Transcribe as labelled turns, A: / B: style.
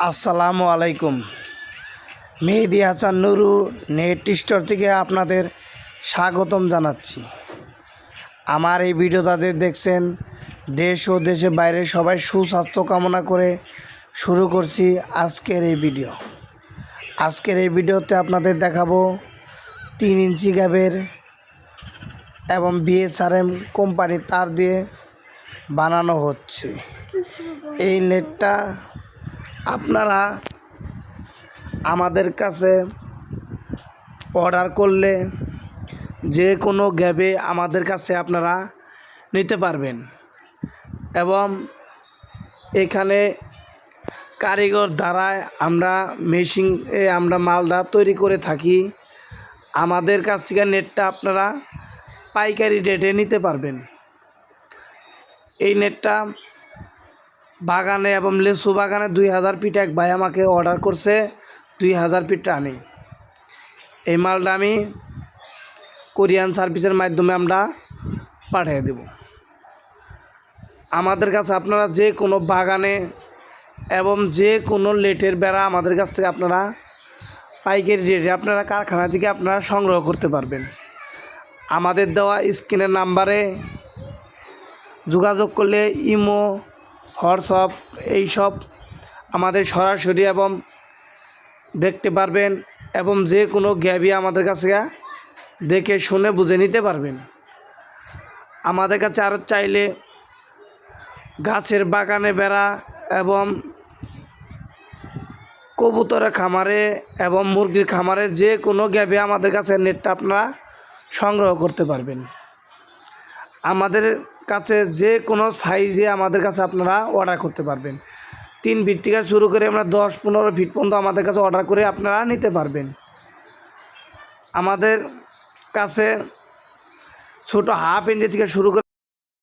A: আসসালামু আলাইকুম। Mehedi Hasan Nuru net store থেকে আপনাদের স্বাগতম জানাচ্ছি। আমার এই ভিডিও যাদের দেখছেন, দেশ ও দেশের বাইরে সবাই সুস্বাস্থ্য কামনা করে শুরু করছি আজকের এই ভিডিও। আজকের এই ভিডিওতে আপনাদের দেখাবো 3 ইঞ্চি গ্যাপের এবং বিএসআরএম কোম্পানির তার দিয়ে বানানো হচ্ছে এই নেটটা। আপনারা আমাদের কাছে অর্ডার করলে যে কোনো গ্যাপে আমাদের কাছে আপনারা নিতে পারবেন এবং এখানে কারিগর দ্বারা আমরা মেশিনে আমরা মালটা তৈরি করে থাকি। আমাদের কাছ থেকে নেটটা আপনারা পাইকারি রেটে নিতে পারবেন। এই নেটটা বাগানে এবং লেসু বাগানে 2000 ফিট এক ভাই আমাকে অর্ডার করছে, 2000 ফিট আনি। এই মালটা আমি কোরিয়ান সার্ভিসের মাধ্যমে আমরা পাঠিয়ে দেব। আমাদের কাছে আপনারা যে কোনো বাগানে এবং যে কোনো লেটের বেড়া আমাদের কাছ থেকে আপনারা পাইকারি রেটে আপনারা কারখানা থেকে আপনারা সংগ্রহ করতে পারবেন। আমাদের দেওয়া স্ক্রিনের নাম্বারে যোগাযোগ করলে ইমো, হোয়াটসঅ্যাপ এইসব আমাদের সরাসরি এবং দেখতে পারবেন এবং যে কোনো গ্যাবই আমাদের কাছে দেখে শুনে বুঝে নিতে পারবেন। আমাদের কাছে আরও চাইলে গাছের বাগানে বেড়া এবং কবুতরের খামারে এবং মুরগির খামারে যে কোনো গ্যাবে আমাদের কাছে নেটটা আপনারা সংগ্রহ করতে পারবেন। আমাদের কাছে যে কোনো সাইজে আমাদের কাছে আপনারা অর্ডার করতে পারবেন। 3 ফিট থেকে শুরু করে আমরা 10-15 ফিট পর্যন্ত আমাদের কাছে অর্ডার করে আপনারা নিতে পারবেন। আমাদের কাছে ছোটো হাফ ইঞ্চি থেকে শুরু করে